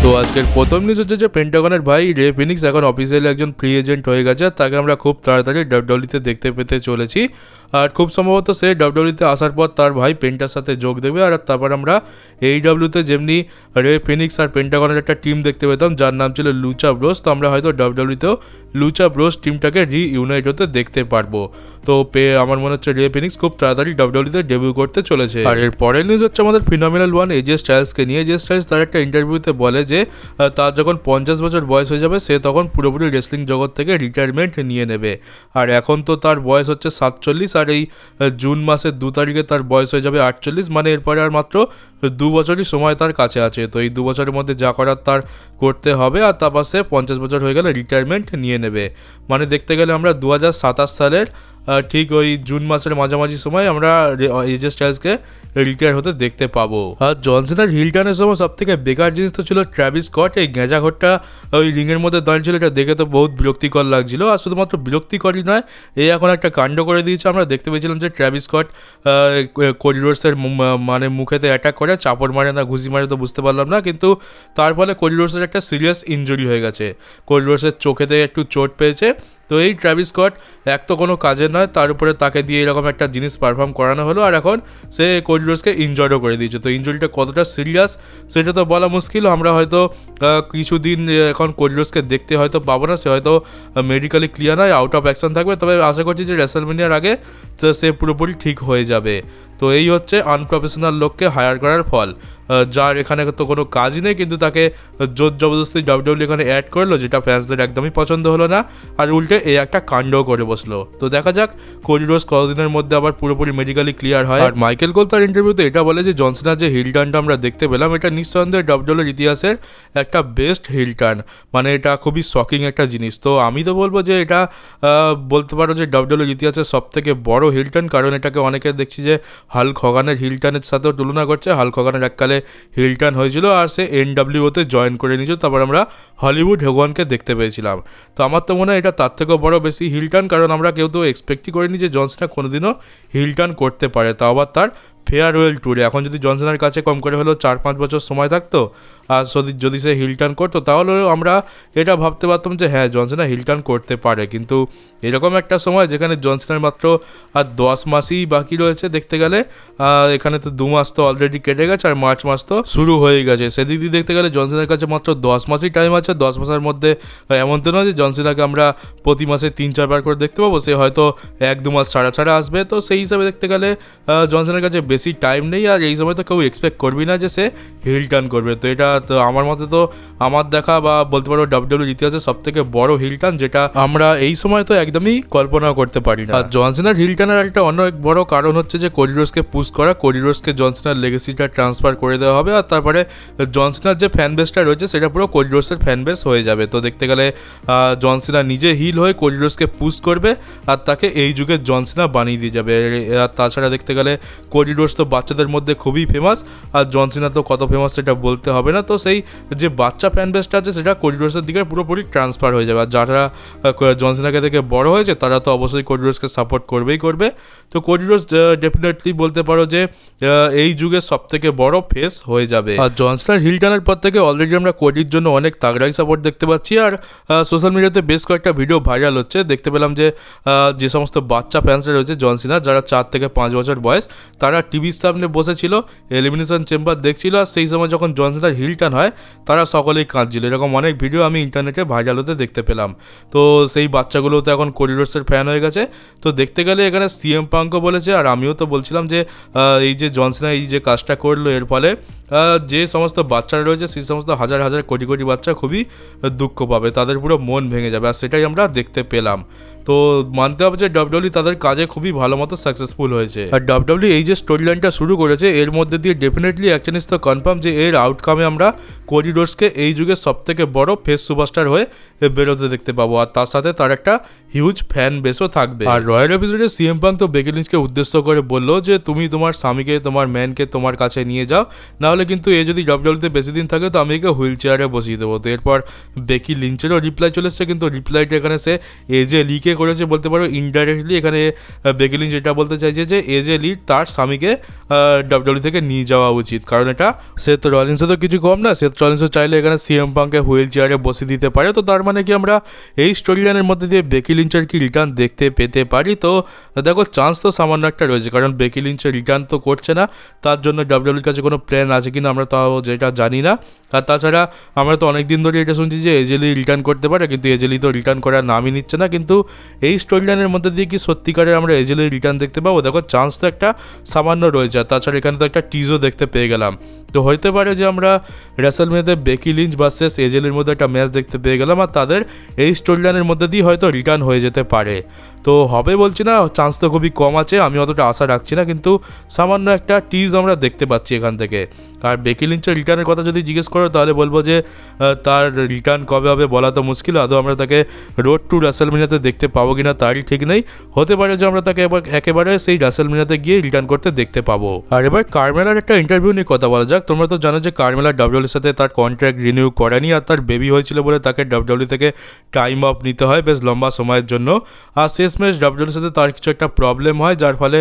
তো আজকের প্রথম নিউজ হচ্ছে যে পেন্টাগনের ভাই রে ফিনিক্স এখন অফিসিয়ালি একজন ফ্রি এজেন্ট হয়ে গেছে। তাকে আমরা খুব তাড়াতাড়ি ডাব্লিউডব্লিউইতে দেখতে পেতে চলেছি। আর খুব সম্ভবত সে ডাব্লিউডব্লিউইতে আসার পর তার ভাই পেন্টার সাথে যোগ দেবে। আর তারপর আমরা AEWতে যেমনি রে ফিনিক্স আর পেন্টাগনের একটা টিম দেখতে পেতাম যার নাম ছিল লুচা ব্রোস, তো আমরা হয়তো ডাব্লিউডব্লিউইতেও লুচা ব্রোস টিমটাকে রিইউনাইট হতে দেখতে পারবো। তো আমার মনে হচ্ছে রে ফিনিক্স খুব তাড়াতাড়ি ডাব্লিউডব্লিউইতে ডেবিউ করতে চলেছে। আর এর পরের নিউজ হচ্ছে আমাদের ফিনোমিনাল ওয়ান এজে স্টাইলসকে নিয়ে। এজে স্টাইলস তার একটা ইন্টারভিউতে বলে যে তার যখন 50 বছর বয়স হয়ে যাবে সে তখন পুরোপুরি রেসলিং জগৎ থেকে রিটায়ারমেন্ট নিয়ে নেবে। আর এখন তো তার বয়স হচ্ছে 47, আর এই জুন মাসের 2 তারিখে তার বয়স হয়ে যাবে 48, মানে এরপরে আর মাত্র 2 বছরই সময় তার কাছে আছে। তো এই 2 বছরের মধ্যে যা করার তার করতে হবে, আর তারপর সে 50 বছর হয়ে গেলে রিটায়ারমেন্ট নিয়ে নেবে। মানে দেখতে গেলে আমরা 2027 সালের ঠিক ওই জুন মাসের মাঝামাঝি সময় আমরা এজে স্টাইলসকে রিটায়ার হতে দেখতে পাবো। আর জন সিনার হিল টার্নের সময় সব থেকে বেকার জিনিস তো ছিল ট্র্যাভিস স্কট। এই গেঁজা ঘরটা ওই রিংয়ের মধ্যে দাঁড়িয়ে ছিল, এটা দেখে তো বহুত বিরক্তিকর লাগছিল। আর শুধুমাত্র বিরক্তিকরই নয়, এই এখন একটা কাণ্ড করে দিয়েছে। আমরা দেখতে পেয়েছিলাম যে ট্র্যাভিস স্কট কোডি রোডসের মানে মুখেতে অ্যাটাক করে, চাপড় মারে না ঘুষি মারে তো বুঝতে পারলাম না, কিন্তু তার ফলে কোডি রোডসের একটা সিরিয়াস ইনজুরি হয়ে গেছে। কোডি রোডসের চোখেতে একটু চোট পেয়েছে। তো এই ট্র্যাভিস স্কট এক তো কোনো কাজের নয়, তার উপরে তাকে দিয়ে এরকম একটা জিনিস পারফর্ম করানো হলো, আর এখন সে কোডি রোডসকে ইনজয়ও করে দিয়েছে। তো ইনজুরিটা কতটা সিরিয়াস সেটা তো বলা মুশকিল। আমরা হয়তো কিছুদিন এখন কোডি রোডসকে দেখতে হয়তো পাবো না, সে হয়তো মেডিকেলি ক্লিয়ার নয়, আউট অফ অ্যাকশন থাকবে। তবে আশা করছি যে রেসলম্যানিয়ার আগে তো সে পুরোপুরি ঠিক হয়ে যাবে। তো এই হচ্ছে আনপ্রফেশনাল লোককে হায়ার করার ফল, যার এখানে তো কোনো কাজই নেই, কিন্তু তাকে জোর জবরদস্তি ডাব্লিউডব্লিউ এখানে অ্যাড করলো, যেটা ফ্যান্সদের একদমই পছন্দ হলো না, আর উল্টে এই একটা কাণ্ডও করে বসলো। তো দেখা যাক কোডি রোডস কতদিনের মধ্যে আবার পুরোপুরি মেডিকেলি ক্লিয়ার হয়। আর মাইকেল কোল তার ইন্টারভিউতে এটা বলে যে জন সিনার যে হিল টার্নটা আমরা দেখতে পেলাম, এটা নিঃসন্দেহে ডাব্লিউডব্লিউর ইতিহাসের একটা বেস্ট হিল টার্ন, মানে এটা খুবই শকিং একটা জিনিস। তো আমি তো বলবো যে এটা বলতে পারো যে ডাব্লিউডব্লিউর ইতিহাসের সব থেকে বড় হিল টার্ন, কারণ এটাকে অনেকে দেখছি যে হাল্ক হগানের হিল টার্নের সাথেও তুলনা করছে। হাল্ক হগানের এককালে হিল টার্ন হয়েছিল আর সে NWOতে জয়েন করে নিয়েছিল, তারপর আমরা হলিউড হোগানকে দেখতে পেয়েছিলাম। তো আমার তো মনে হয় এটা তার থেকেও বড় বেশি হিল টার্ন, কারণ আমরা কেউ তো এক্সপেক্টই করিনি যে জন সিনা কোনোদিনও হিল টার্ন করতে পারে, তাও আবার তার ফেয়ারওয়েল ট্যুরে। এখন যদি জন সিনার কাছে কম করে হলেও 4-5 বছর সময় থাকতো, আর যদি সে হিল টার্ন করতো, তাহলে আমরা এটা ভাবতে পারতাম যে হ্যাঁ জন সিনা হিল টার্ন করতে পারে। কিন্তু এরকম একটা সময় যেখানে জন সিনার মাত্র আর 10 মাসই বাকি রয়েছে দেখতে গেলে, এখানে তো 2 মাস তো অলরেডি কেটে গেছে, আর মার্চ মাস তো শুরু হয়ে গেছে। সেদিক দিয়ে দেখতে গেলে জন সিনার কাছে মাত্র 10 মাসই টাইম আছে। 10 মাসের মধ্যে এমন তো নয় যে জন সিনাকে আমরা প্রতি মাসে 3-4 বার করে দেখতে পাবো, সে হয়তো 1-2 মাস ছাড়া আসবে। তো সেই হিসাবে দেখতে গেলে জন সিনার কাছে বেশি টাইম নেই, আর এই সময় তো কেউ এক্সপেক্ট করবি না যে সে হিল টার্ন করবে। তো এটা তো আমার মতে তো আমার দেখা বা বলতে পারবো ডাব্লিউডব্লিউর ইতিহাসে সব থেকে বড় হিল টার্ন, যেটা আমরা এই সময় তো একদমই কল্পনা করতে পারি না। আর জন সিনার হিল টার্নের একটা অনেক বড় কারণ হচ্ছে যে কোডি রোডসকে পুশ করা। কোডি রোডসকে জন সিনার লেগেসিটা ট্রান্সফার করে দেওয়া হবে, আর তারপরে জন সিনার যে ফ্যান বেসটা রয়েছে সেটা পুরো কোডি রোডসের ফ্যান বেস হয়ে যাবে। তো দেখতে গেলে জন সিনা নিজে হিল হয়ে কোডি রোডসকে পুশ করবে, আর তাকে এই যুগের জন সিনা বানিয়ে দিয়ে যাবে। আর তাছাড়া দেখতে গেলে কোডি রোডস তো বাচ্চাদের মধ্যে খুবই ফেমাস, আর জন সিনা তো কত ফেমাস সেটা বলতে হবে না। তো সেই যে বাচ্চা ফ্যান বেসটা আছে সেটা কোডি রোডসের দিকে পুরোপুরি ট্রান্সফার হয়ে যাবে, আর যারা জন সিনাকে দেখে বড় হয়েছে তারা তো অবশ্যই কোডি রোডসকে সাপোর্ট করবেই করবে। তো কোডি রোডস ডেফিনেটলি বলতে পারো যে এই যুগের সব থেকে বড় ফেস হয়ে যাবে। আর জন সিনার হিল টার্নের পর থেকে অলরেডি আমরা কোডির জন্য অনেক তাগড়াই সাপোর্ট দেখতে পাচ্ছি, আর সোশ্যাল মিডিয়াতে বেশ কয়েকটা ভিডিও ভাইরাল হচ্ছে। দেখতে পেলাম যে সমস্ত বাচ্চা ফ্যান্সরা রয়েছে জন সিনার, যারা 4 থেকে 5 বছর বয়স, তারা টিভির সামনে বসেছিল, এলিমিনেশন চেম্বার দেখছিল, আর সেই সময় যখন জন সিনার হিল টার্ন হয় তারা সকলেই কাঁদছিল। এরকম অনেক ভিডিও আমি ইন্টারনেটে ভাইরাল হতে দেখতে পেলাম। তো সেই বাচ্চাগুলো তো এখন কোডি রোডসের ফ্যান হয়ে গেছে। তো দেখতে গেলে এখানে CM পাঙ্কও বলেছে, আর আমিও তো বলছিলাম যে এই যে জন সিনা এই যে কাজটা করলো, এর ফলে যে সমস্ত বাচ্চারা রয়েছে সেই সমস্ত হাজার হাজার কোটি কোটি বাচ্চা খুবই দুঃখ পাবে, তাদের পুরো মন ভেঙে যাবে, আর সেটাই আমরা দেখতে পেলাম। তো মানতে হবে যে ডাব্লিউডব্লিউ তাদের কাজে খুবই ভালো মতো সাকসেসফুল হয়েছে। আর ডাব্লিউডব্লিউ এই যে স্টোরি লাইনটা শুরু করেছে, এর মধ্যে দিয়ে ডেফিনেটলি একটা জিনিস তো কনফার্ম যে এর আউটকামে আমরা কোডি রোডসকে এই যুগের সব থেকে বড় ফেস সুপারস্টার হয়ে বেরোতে দেখতে পাবো, আর তার সাথে তার একটা হিউজ ফ্যান বেসও থাকবে। আর রয়্যাল এপিসোডে CM পাঙ্ক তো বেকি লিঞ্চকে উদ্দেশ্য করে বললো যে তুমি তোমার স্বামীকে, তোমার ম্যানকে তোমার কাছে নিয়ে যাও, নাহলে কিন্তু এ যদি ডাব্লিউডব্লিউতে বেশি দিন থাকে তো আমি একে হুইল চেয়ারে বসিয়ে দেবো। তো এরপর বেকি লিঞ্চেরও রিপ্লাই চলে এসছে, কিন্তু রিপ্লাইটা এখানে সে AJ লিকে কে করেছে বলতে পারো ইনডাইরেক্টলি। এখানে বেকি লিঞ্চ যেটা বলতে চাইছে যে এজে লি তার স্বামীকে ডাব্লিউডাব্লিউ থেকে নিয়ে যাওয়া উচিত, কারণ এটা সেথ রলিন্সও তো কিছু কম না। সেথ রলিন্সও চাইলে এখানে সিএম পাঙ্ককে হুইল চেয়ারে বসিয়ে দিতে পারে। তো তার মানে কি আমরা এই স্টোরি লাইনের মধ্যে দিয়ে বেকি লিঞ্চের কি রিটার্ন দেখতে পেতে পারি? তো দেখো চান্স তো সামান্য একটা রয়েছে, কারণ বেকি লিঞ্চের রিটার্ন তো করছে না, তার জন্য ডাব্লিউডাব্লিউর কাছে কোনো প্ল্যান আছে কিনা আমরা তাও যেটা জানি না। আর তাছাড়া আমরা তো অনেক দিন ধরে এটা শুনছি যে এজেলি রিটার্ন করতে পারে, কিন্তু এজেলি তো রিটার্ন করার নামই নিচ্ছে না। কিন্তু এই স্টোরি লাইনের মধ্যে দিয়ে কি সত্যিকারের আমরা এজেলি রিটার্ন দেখতে পাবো? দেখো চান্স তো একটা সামান্য রয়েছে। আর তাছাড়া এখানে তো একটা টিজও দেখতে পেয়ে গেলাম, তো হইতে পারে যে আমরা রেসলম্যানিয়াতে বেকি লিঞ্চ ভার্সেস এজেলির মধ্যে একটা ম্যাচ দেখতে পেয়ে গেলাম, আর তাদের এই স্টোরি লাইনের মধ্যে দিয়ে হয়তো রিটার্ন হয়ে যেতে পারে। তো হবে বলছি না, চান্স তো খুবই কম আছে, আমি অতটা আশা রাখছি না, কিন্তু সামান্য একটা টিজ আমরা দেখতে পাচ্ছি এখান থেকে। আর বেকি লিঞ্চের রিটার্নের কথা যদি জিজ্ঞেস করো তাহলে বলবো যে তার রিটার্ন কবে হবে বলা তো মুশকিল। আদৌ আমরা তাকে রোড টু রেসলম্যানিয়াতে দেখতে পাবো কিনা তারই ঠিক নেই। হতে পারে যে আমরা তাকে একেবারে সেই রেসলম্যানিয়াতে গিয়ে রিটার্ন করতে দেখতে পাবো। আর এবার কারমেলার একটা ইন্টারভিউ নিয়ে কথা বলা যাক। তোমরা তো জানো যে কারমেলা ডাব্লিউডাব্লিউর সাথে তার কন্ট্রাক্ট রিনিউ করেনি, আর তার বেবি হয়েছিল বলে তাকে ডাব্লিউডাব্লিউ থেকে টাইম অফ নিতে হয় বেশ লম্বা সময়ের জন্য। আর শেষমেশ ডাব্লিউডাব্লিউর সাথে তার কিছু একটা প্রবলেম হয়, যার ফলে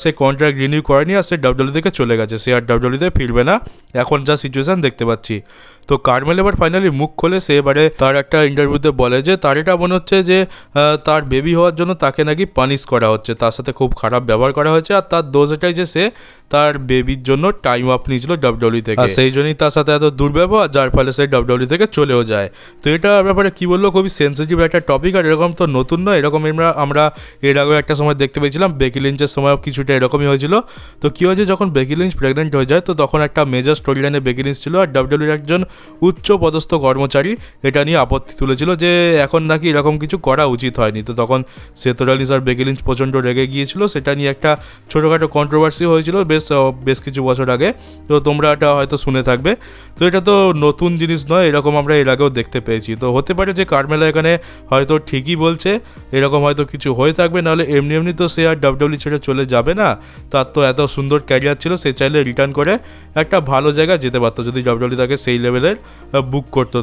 সে কন্ট্রাক্ট রিনিউ করেনি, আর সে ডাব্লিউডাব্লিউ থেকে চলে গেছে। সে আর ডাব্লিউডাব্লিউতে ফিরবে না, এখন যা সিচুয়েশান দেখতে পাচ্ছি। তো কারমেল এবার ফাইনালি মুখ খোলে, সে এবারে তার একটা ইন্টারভিউতে বলে যে তার এটা মনে হচ্ছে যে তার বেবি হওয়ার জন্য তাকে নাকি পানিশ করা হচ্ছে, তার সাথে খুব খারাপ ব্যবহার করা হয়েছে। আর তার দোষ এটাই যে সে তার বেবির জন্য টাইম অফ নিয়েছিল ডাব্লিউডাব্লিউ থেকে, সেই জন্যই তার সাথে এত দুর্ব্যবহার, যার ফলে সে ডাব্লিউডাব্লিউ থেকে চলেও যায়। তো এটা ব্যাপারে কি বললো, খুবই সেন্সিটিভ একটা টপিক, আর এরকম তো নতুন নয়, এরকম আমরা এর আগেও একটা সময় দেখতে পেয়েছিলাম, বেকি লিঞ্চের সময়ও কিছুটা এরকমই হয়েছিল। তো কী হয়েছে, যখন বেকি লিঞ্চ প্রেগনেন্ট হয়ে যায় তো তখন একটা মেজর স্টোরি লাইনে বেকি লিঞ্চ ছিল, আর ডাব্লিউডাব্লিউর একজন উচ্চ পদস্থ কর্মচারী এটা নিয়ে আপত্তি তুলেছিল যে এখন নাকি এরকম কিছু করা উচিত হয়নি। তো তখন সেথ রলিন্স আর বেকি লিঞ্চ প্রচণ্ড রেগে গিয়েছিল, সেটা নিয়ে একটা ছোটোখাটো কন্ট্রোভার্সি হয়েছিল বেশ কিছু বছর আগে। তো তোমরা এটা হয়তো শুনে থাকবে। তো এটা তো নতুন জিনিস নয়, এরকম আমরা এর আগেও দেখতে পেয়েছি। তো হতে পারে যে কারমেলা এখানে হয়তো ঠিকই বলছে, এরকম হয়তো কিছু হয়ে থাকবে, নাহলে এমনি এমনি তো সে আর ডাব্লিউডাব্লিউ ছেড়ে চলে যাবে না। তার তো এত সুন্দর ক্যারিয়ার ছিল, সে চাইলে রিটার্ন করে একটা ভালো জায়গায় যেতে পারতো যদি ডাব্লিউডাব্লিউ তাকে সেই লেভেলের বুক করতো।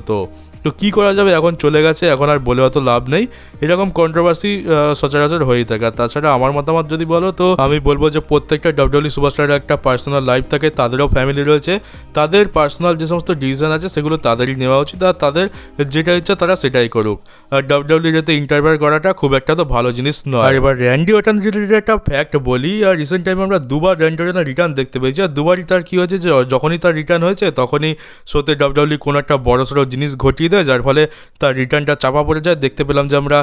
তো কী করা যাবে, এখন চলে গেছে, এখন আর বলে অত লাভ নেই। এরকম কন্ট্রোভার্সি সচরাচর হয়েই থাকে। আর তাছাড়া আমার মতামত যদি বলো তো আমি বলবো যে প্রত্যেকটা ডাব্লিউডাব্লিউ সুপারস্টারের একটা পার্সোনাল লাইফ থাকে, তাদেরও ফ্যামিলি রয়েছে, তাদের পার্সোনাল যে সমস্ত ডিসিশন আছে সেগুলো তাদেরই নেওয়া উচিত, আর তাদের যেটা ইচ্ছা তারা সেটাই করুক। আর ডাব্লিউডাব্লিউ যাতে ইন্টারফেয়ার করাটা খুব একটা তো ভালো জিনিস নয়। আর এবার র্যান্ডি অর্টন রিলেটেড একটা ফ্যাক্ট বলি। আর রিসেন্ট টাইমে আমরা দুবার র্যান্ডি অর্টনের রিটার্ন দেখতে পেয়েছি, আর দুবারই তার কী হয়েছে যে যখনই তার রিটার্ন হয়েছে তখনই শোতে ডাব্লিউডাব্লিউ কোনো একটা বড়সড় জিনিস ঘটিয়ে দেয়, যার ফলে তার রিটার্নটা চাপা পড়ে যায়। দেখতে পেলাম যে আমরা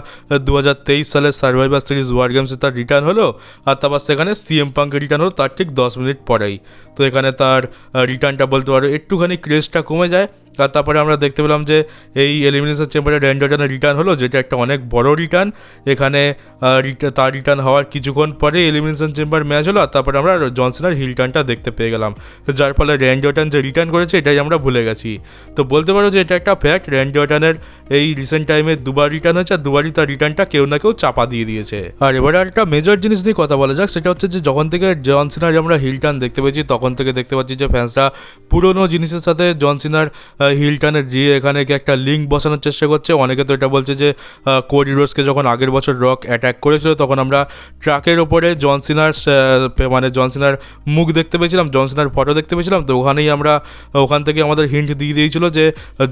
2023 সালের সার্ভাইভার সিরিজ ওয়ার গেমসে তার রিটার্ন হলো, আর তারপর সেখানে সিএম পাঙ্কের রিটার্ন হলো তার ঠিক 10 মিনিট পরেই। তো এখানে তার রিটার্নটা বলতে পারো একটুখানি ক্রেজটা কমে যায়। আর তারপরে আমরা দেখতে পেলাম যে এই এলিমিনেশন চেম্বারে র্যান্ডি অর্টনের রিটার্ন হলো, যেটা একটা অনেক বড় রিটার্ন। এখানে তার রিটার্ন হওয়ার কিছুক্ষণ পরে এলিমিনেশন চেম্বার ম্যাচ হলো, আর তারপরে আমরা জন সিনার হিল টার্নটা দেখতে পেয়ে গেলাম, যার ফলে র্যান্ডি অর্টন যে রিটার্ন করেছে এটাই আমরা ভুলে গেছি। তো বলতে পারো যে এটা একটা ফ্যাক্ট, র্যান্ডি অর্টনের এই রিসেন্ট টাইমে দুবার রিটার্ন হয়েছে, আর দুবারই তার রিটার্নটা কেউ না কেউ চাপা দিয়ে দিয়েছে। আর এবারে আর একটা মেজর জিনিস নিয়ে কথা বলা যাক, সেটা হচ্ছে যে যখন থেকে জন সিনার আমরা হিল টার্ন দেখতে পেয়েছি তখন থেকে দেখতে পাচ্ছি যে ফ্যান্সরা পুরোনো জিনিসের সাথে জন সিনার হিল টার্নের এখানে একটা লিঙ্ক বসানোর চেষ্টা করছে। অনেকে তো এটা বলছে যে কোডি রোডসকে যখন আগের বছর রক অ্যাটাক করেছিল তখন আমরা ট্রাকের ওপরে জন সিনার মুখ দেখতে পেয়েছিলাম, জন সিনার ফটো দেখতে পেয়েছিলাম। তো ওখান থেকে আমাদের হিন্ট দিয়ে দিয়েছিল যে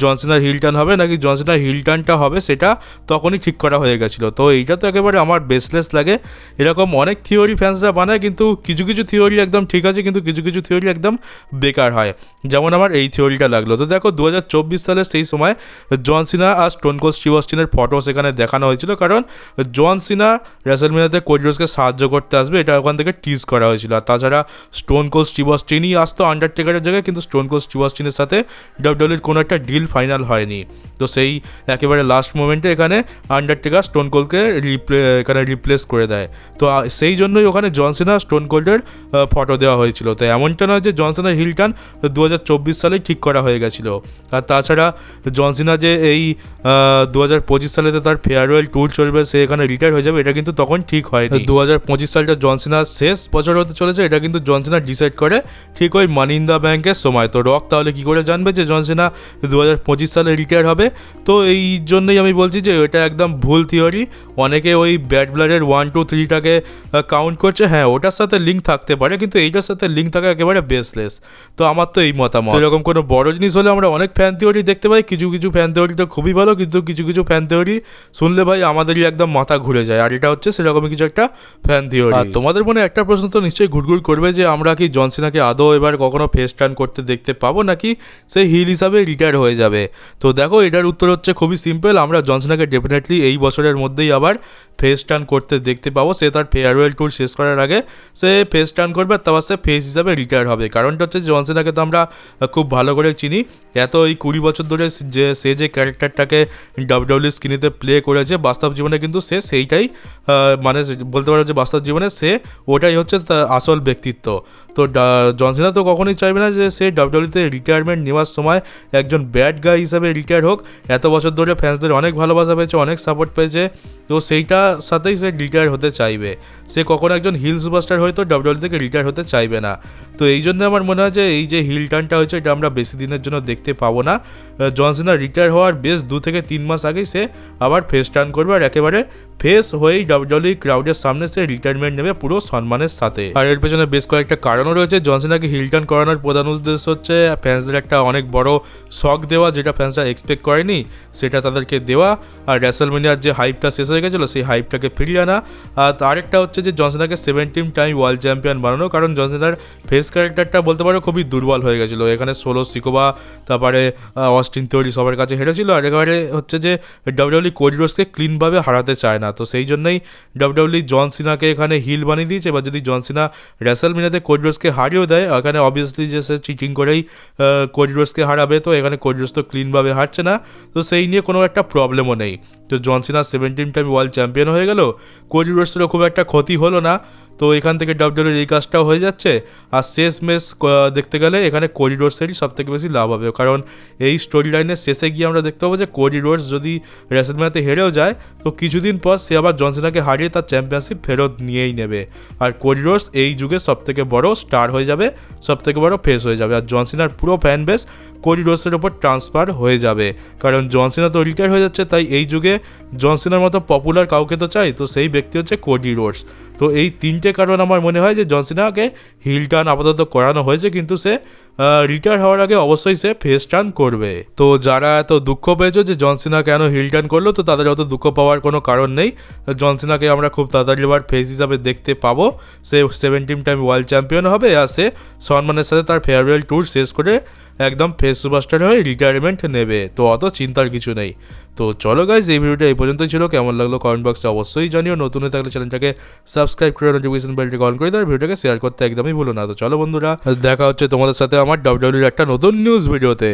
জন সিনার হিল টার্ন হবে নাকি জন সিনার হিল টার্নটা হবে, সেটা তখনই ঠিক করা হয়ে গেছিলো। তো এইটা তো একেবারে আমার বেসলেস লাগে। এরকম অনেক থিওরি ফ্যান্সরা বানায়, কিন্তু কিছু কিছু থিওরি একদম ঠিক আছে, কিন্তু কিছু কিছু থিওরি একদম বেকার হয়। যেমন আমার এই থিওরিটা লাগলো। তো দেখো 2024 সালের সেই সময় জন সিনা আর স্টোন কোল্ড স্টিভ অস্টিনের ফটো সেখানে দেখানো হয়েছিল, কারণ জন সিনা রেসলম্যানিয়াতে কোডি রোডসকে সাহায্য করতে আসবে, এটা ওখান থেকে টিজ করা হয়েছিল। আর তাছাড়া স্টোন কোল্ড স্টিভ অস্টিনই আসতো আন্ডারটেকারের জায়গায়, কিন্তু স্টোন কোল্ড স্টিভ অস্টিনের সাথে ডাব্লিউডাব্লিউর কোনো একটা ডিল ফাইনাল হয়নি। তো সেই একেবারে লাস্ট মোমেন্টে এখানে আন্ডারটেকার স্টোন কোল্ডকে রিপ্লেস করে দেয়। তো সেই জন্যই ওখানে জন সিনা স্টোন কোল্ডের ফটো দেওয়া হয়েছিল। তো এমনটা নয় যে জন সিনার হিল টার্ন 2024 সালেই ঠিক করা হয়ে গেছিলো। আর তাছাড়া জন সিনা যে এই 2025 সালেতে তার ফেয়ারওয়েল ট্যুর চলবে, সে এখানে রিটায়ার হয়ে যাবে, এটা কিন্তু তখন ঠিক হয়নি। 2025 সালটা জন সিনার শেষ বছর হতে চলেছে, এটা কিন্তু জন সিনা ডিসাইড করে ঠিক ওই মানি ইন দ্য ব্যাংকের সময়। তো রক তাহলে কী করে জানবে যে জন সিনা 2025 সালে রিটায়ার হবে? তো এই জন্যই আমি বলছি যে এটা একদম ভুল থিওরি। অনেকে ওই ব্যাড ব্লাডের 1, 2, 3টাকে কাউন্ট করছে, হ্যাঁ ওটার সাথে লিঙ্ক থাকতে পারে, কিন্তু এইটার সাথে লিঙ্ক থাকা একেবারে বেসলেস। তো আমার তো এই মতামত। এরকম কোনো বড় জিনিস হলে আমরা অনেক ফ্যান থিওরি দেখতে পাই, কিছু কিছু ফ্যান থিওরি তো খুবই ভালো, কিন্তু কিছু কিছু ফ্যান থিওরি শুনলে ভাই আমাদেরই একদম মাথা ঘুরে যায়, আর এটা হচ্ছে সেরকমই কিছু একটা ফ্যান থিওরি। আর তোমাদের মনে একটা প্রশ্ন তো নিশ্চয়ই ঘুরঘুর করবে যে আমরা কি জন সিনাকে আদৌ এবার কখনো ফেস টার্ন করতে দেখতে পাবো, নাকি সে হিল হিসাবে রিটায়ার হয়ে যাবে। তো দেখো এটার উত্তর হচ্ছে খুবই সিম্পল, আমরা জন সিনাকে ডেফিনেটলি এই বছরের মধ্যেই আবার ফেস টার্ন করতে দেখতে পাবো। সে তার ফেয়ারওয়েল ট্যুর শেষ করার আগে সে ফেস টার্ন করবে, আর তারপর সে ফেস হিসাবে রিটায়ার হবে। কারণটা হচ্ছে জন সিনাকে তো আমরা খুব ভালো করে চিনি, এত এই 20 বছর ধরে সে যে ক্যারেক্টারটাকে ডাব্লিউডাব্লিউ স্ক্রিনেতে প্লে করেছে, বাস্তব জীবনে কিন্তু সে সেইটাই মানে বলতে পারো যে বাস্তব জীবনে সে ওটাই হচ্ছে তার আসল ব্যক্তিত্ব। তো জন সিনা তো কখনোই চাইবে না যে সে ডাব্লিউডাব্লিউতে রিটায়ারমেন্ট নেওয়ার সময় একজন ব্যাড গাই হিসাবে রিটায়ার হোক। এত বছর ধরে ফ্যান্সদের অনেক ভালোবাসা পেয়েছে, অনেক সাপোর্ট পেয়েছে, তো সেইটার সাথেই সে রিটায়ার হতে চাইবে। সে কখনো একজন হিল সুপারস্টার হয়তো ডাব্লিউডাব্লিউ থেকে রিটায়ার হতে চাইবে না। তো এই জন্য আমার মনে হয় যে এই যে হিল টার্নটা হয়েছে এটা আমরা বেশি দিনের জন্য দেখতে পাবো না। জন সিনা রিটায়ার হওয়ার বেশ 2 থেকে 3 মাস আগেই সে আবার ফেস টার্ন করবে, আর একেবারে ফেস হয়েই ডাব্লিউডাব্লিউ ক্রাউডের সামনে সে রিটায়ারমেন্ট নেবে পুরো সম্মানের সাথে। আর এর পেছনে বেশ কয়েকটা কারণও রয়েছে। জন সিনাকে হিল টার্ন করানোর প্রধান উদ্দেশ্য হচ্ছে ফ্যান্সদের একটা অনেক বড় শক দেওয়া, যেটা ফ্যান্সরা এক্সপেক্ট করেনি সেটা তাদেরকে দেওয়া, আর রেসলম্যানিয়ার যে হাইপটা শেষ হয়ে গেছিলো সেই হাইপটাকে ফিরিয়ে আনা। আর আরেকটা হচ্ছে যে জন সিনাকে 17 টাইম ওয়ার্ল্ড চ্যাম্পিয়ন বানানো, কারণ জন সিনার ফেস ক্যারেক্টারটা বলতে পারো খুবই দুর্বল হয়ে গেছিলো। এখানে সোলো সিকোবা, তারপরে অস্টিন থিওরি সবার কাছে হেরেছিল, আর একেবারে হচ্ছে যে ডাব্লিউডাব্লিউ কোডি রোডসকে ক্লিনভাবে হারাতে চায় না। তো সেই জন্যই ডাব্লিউডাব্লিউ জন সিনাকে এখানে হিল বানিয়ে দিয়েছে। এবার যদি জন সিনা রেসলম্যানিয়াতে কোডি রোডসকে হারিয়েও দেয়, এখানে অবভিয়াসলি যে সে চিটিং করেই কোডি রোডসকে হারাবে, তো এখানে কোডি রোডস তো ক্লিনভাবে হারছে না, তো সেই নিয়ে কোনো একটা প্রবলেমও নেই। তো জন সিনা 17 টাইম ওয়ার্ল্ড চ্যাম্পিয়ন হয়ে গেল, কোডি রোডসেরও খুব একটা ক্ষতি হলো না। তো এখান থেকে ডাব্লিউডাব্লিউর এই কাজটাও হয়ে যাচ্ছে। আর শেষ ম্যাচ দেখতে গেলে এখানে কোডি রোডসেরই সবথেকে বেশি লাভ হবে, কারণ এই স্টোরি লাইনের শেষে গিয়ে আমরা দেখতে পাবো যে কোডি রোডস যদি রেসলম্যানিয়াতে হেরেও যায়, তো কিছুদিন পর সে আবার জন সিনাকে হারিয়ে তার চ্যাম্পিয়নশিপ ফেরত নিয়েই নেবে। আর কোডি রোডস এই যুগে সবথেকে বড় স্টার হয়ে যাবে, সবথেকে বড় ফেস হয়ে যাবে, আর জন সিনার পুরো ফ্যান বেস কোডি রোডসের ওপর ট্রান্সফার হয়ে যাবে। কারণ জন সিনা তো রিটায়ার হয়ে যাচ্ছে, তাই এই যুগে জন সিনার মতো পপুলার কাউকে তো চাই, তো সেই ব্যক্তি হচ্ছে কোডি রোডস। তো এই 3টে কারণ আমার মনে হয় যে জন সিনাকে হিল টার্ন আপাতত করানো হয়েছে, কিন্তু সে রিটায়ার হওয়ার আগে অবশ্যই সে ফেস টার্ন করবে। তো যারা এত দুঃখ পেয়েছে যে জন সিনা কেন হিল টার্ন করলো, তো তাদের অত দুঃখ পাওয়ার কোনো কারণ নেই। জন সিনাকে আমরা খুব তাড়াতাড়ি এবার ফেস হিসাবে দেখতে পাবো। সে 17 টাইম ওয়ার্ল্ড চ্যাম্পিয়ন হবে, আর সে সম্মানের সাথে তার ফেয়ারওয়েল ট্যুর শেষ করে একদম ফেস সুপারস্টার হয়ে রিটায়ারমেন্ট নেবে। তো অত চিন্তার কিছু নেই। তো চলো গাইজ, এই ভিডিওটা এই পর্যন্তই ছিল। কেমন লাগলো কমেন্ট বক্সে অবশ্যই জানিও। নতুন হয়ে থাকলে চ্যানেলটাকে সাবস্ক্রাইব করে নোটিফিকেশন বেলটি অন করে দাও, ভিডিওটাকে শেয়ার করতে একদমই ভুলো না। তো চলো বন্ধুরা, দেখা হচ্ছে তোমাদের সাথে আমার ডাব্লিউডাব্লিউর একটা নতুন নিউজ ভিডিওতে।